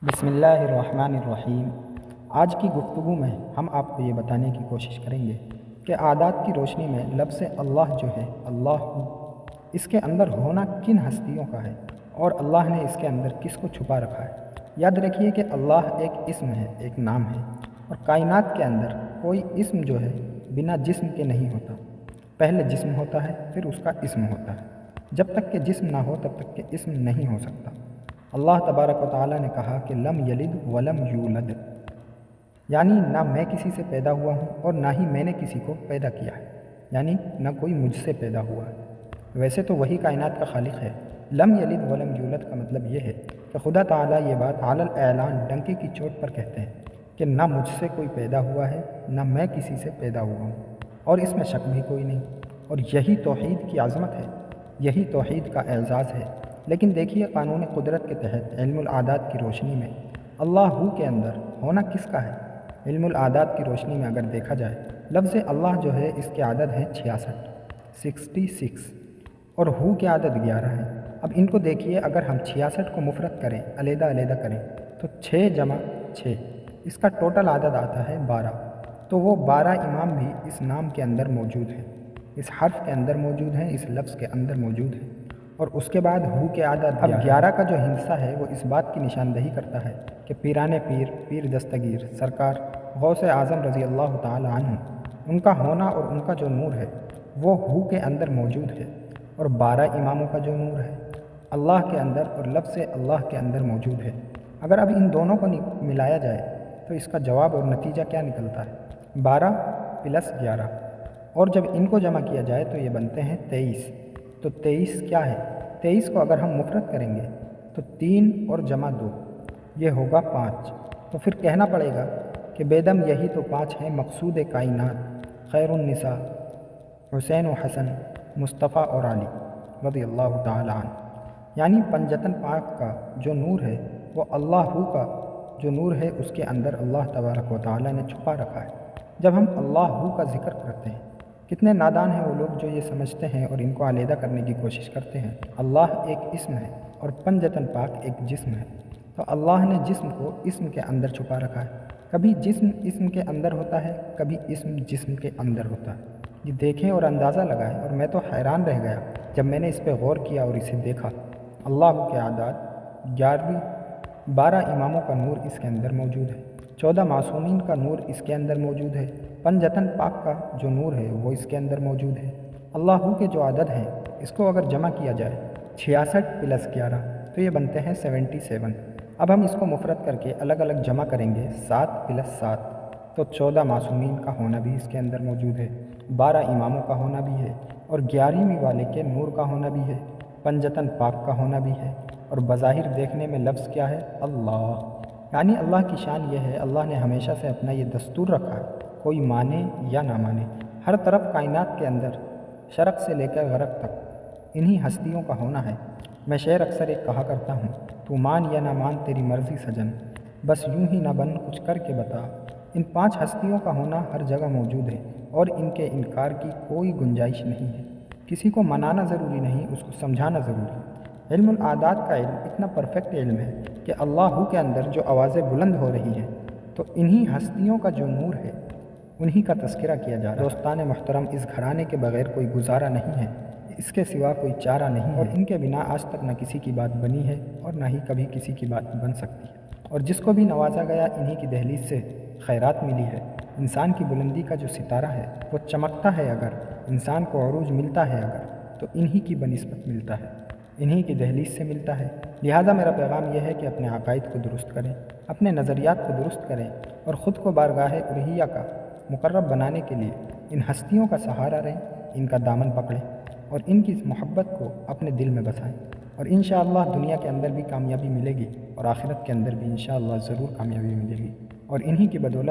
بسم اللہ الرحمن الرحیم۔ آج کی گفتگو میں ہم آپ کو یہ بتانے کی کوشش کریں گے کہ عادات کی روشنی میں لفظ اللہ جو ہے اللہ اس کے اندر ہونا کن ہستیوں کا ہے اور اللہ نے اس کے اندر کس کو چھپا رکھا ہے۔ یاد رکھیے کہ اللہ ایک اسم ہے، ایک نام ہے، اور کائنات کے اندر کوئی اسم جو ہے بنا جسم کے نہیں ہوتا۔ پہلے جسم ہوتا ہے، پھر اس کا اسم ہوتا ہے۔ جب تک کہ جسم نہ ہو تب تک کہ اسم نہیں ہو سکتا۔ اللہ تبارک و تعالیٰ نے کہا کہ لم یلد ولم یولد، یعنی نہ میں کسی سے پیدا ہوا ہوں اور نہ ہی میں نے کسی کو پیدا کیا ہے، یعنی نہ کوئی مجھ سے پیدا ہوا ہے۔ ویسے تو وہی کائنات کا خالق ہے۔ لم یلد ولم یولد کا مطلب یہ ہے کہ خدا تعالیٰ یہ بات علی الاعلان ڈنکے کی چوٹ پر کہتے ہیں کہ نہ مجھ سے کوئی پیدا ہوا ہے، نہ میں کسی سے پیدا ہوا ہوں، اور اس میں شک بھی کوئی نہیں۔ اور یہی توحید کی عظمت ہے، یہی توحید کا اعزاز ہے۔ لیکن دیکھیے قانون قدرت کے تحت علم العادات کی روشنی میں اللہ کے اندر ہونا کس کا ہے۔ علم العادات کی روشنی میں اگر دیکھا جائے، لفظ اللہ جو ہے اس کے عدد ہیں 66 اور ہو کے عدد 11 ہے۔ اب ان کو دیکھیے، اگر ہم 66 کو مفرد کریں، علیحدہ علیحدہ کریں، تو 6 جمع 6 اس کا ٹوٹل عدد آتا ہے 12۔ تو وہ 12 امام بھی اس نام کے اندر موجود ہیں، اس حرف کے اندر موجود ہیں، اس لفظ کے اندر موجود ہیں۔ اور اس کے بعد ہو کے عدد اب 11 کا جو ہندسہ ہے وہ اس بات کی نشاندہی کرتا ہے کہ پیران پیر دستگیر سرکار غوث اعظم رضی اللہ تعالی عنہ، ان کا ہونا اور ان کا جو نور ہے وہ ہو کے اندر موجود ہے، اور 12 اماموں کا جو نور ہے اللہ کے اندر اور لفظ اللہ کے اندر موجود ہے۔ اگر اب ان دونوں کو ملایا جائے تو اس کا جواب اور نتیجہ کیا نکلتا ہے؟ 12 + 11، اور جب ان کو جمع کیا جائے تو یہ بنتے ہیں 23۔ تو 23 کیا ہے؟ 23 کو اگر ہم مفرد کریں گے تو 3 اور جمع 2 یہ ہوگا 5۔ تو پھر کہنا پڑے گا کہ بیدم یہی تو 5 ہیں مقصود کائنات، خیر النساء حسین و حسن، مصطفیٰ اور علی رضی اللہ تعالی عنہ، یعنی پنجتن پاک کا جو نور ہے وہ اللہ کا جو نور ہے اس کے اندر اللہ تبارک و تعالی نے چھپا رکھا ہے۔ جب ہم اللہ کا ذکر کرتے ہیں، کتنے نادان ہیں وہ لوگ جو یہ سمجھتے ہیں اور ان کو علیحدہ کرنے کی کوشش کرتے ہیں۔ اللہ ایک اسم ہے اور پنجتن پاک ایک جسم ہے، تو اللہ نے جسم کو اسم کے اندر چھپا رکھا ہے۔ کبھی جسم اسم کے اندر ہوتا ہے، کبھی اسم جسم کے اندر ہوتا ہے۔ یہ دیکھیں اور اندازہ لگائیں، اور میں تو حیران رہ گیا جب میں نے اس پہ غور کیا اور اسے دیکھا۔ اللہ کے اعداد 11، 12 اماموں کا نور اس کے اندر موجود ہے، 14 معصومین کا نور اس کے اندر موجود ہے، پنجتن پاک کا جو نور ہے وہ اس کے اندر موجود ہے۔ اللہ کے جو عدد ہیں اس کو اگر جمع کیا جائے 66 + 11 تو یہ بنتے ہیں 77۔ اب ہم اس کو مفرد کر کے الگ الگ جمع کریں گے 7 + 7 تو 14 معصومین کا ہونا بھی اس کے اندر موجود ہے، 12 اماموں کا ہونا بھی ہے، اور 11ویں والے کے نور کا ہونا بھی ہے، پنجتن پاک کا ہونا بھی ہے۔ اور بظاہر دیکھنے میں لفظ کیا ہے؟ اللہ، یعنی اللہ کی شان یہ ہے، اللہ نے ہمیشہ سے اپنا یہ دستور رکھا ہے، کوئی مانے یا نہ مانے، ہر طرف کائنات کے اندر شرق سے لے کر غرب تک انہی ہستیوں کا ہونا ہے۔ میں شعر اکثر ایک کہا کرتا ہوں، تو مان یا نہ مان تیری مرضی سجن، بس یوں ہی نہ بن کچھ کر کے بتا۔ ان 5 ہستیوں کا ہونا ہر جگہ موجود ہے اور ان کے انکار کی کوئی گنجائش نہیں ہے۔ کسی کو منانا ضروری نہیں، اس کو سمجھانا ضروری ہے۔ علم العادات کا علم اتنا پرفیکٹ علم ہے کہ اللہ کے اندر جو آوازیں بلند ہو رہی ہیں تو انہی ہستیوں کا جو نور ہے انہی کا تذکرہ کیا جا رہا ہے۔ دوستان محترم، اس گھرانے کے بغیر کوئی گزارا نہیں ہے، اس کے سوا کوئی چارہ نہیں ہے، اور ان کے بنا آج تک نہ کسی کی بات بنی ہے اور نہ ہی کبھی کسی کی بات بن سکتی ہے۔ اور جس کو بھی نوازا گیا انہی کی دہلیز سے خیرات ملی ہے۔ انسان کی بلندی کا جو ستارہ ہے وہ چمکتا ہے، اگر انسان کو عروج ملتا ہے اگر تو انہی کی بنسبت ملتا ہے، انہی کی دہلیز سے ملتا ہے۔ لہٰذا میرا پیغام یہ ہے کہ اپنے عقائد کو درست کریں، اپنے نظریات کو درست کریں، اور خود کو بارگاہ الوہیہ کا مقرب بنانے کے لیے ان ہستیوں کا سہارا رہیں، ان کا دامن پکڑیں اور ان کی محبت کو اپنے دل میں بسائیں، اور انشاءاللہ دنیا کے اندر بھی کامیابی ملے گی اور آخرت کے اندر بھی انشاءاللہ ضرور کامیابی ملے گی، اور انہی کی بدولت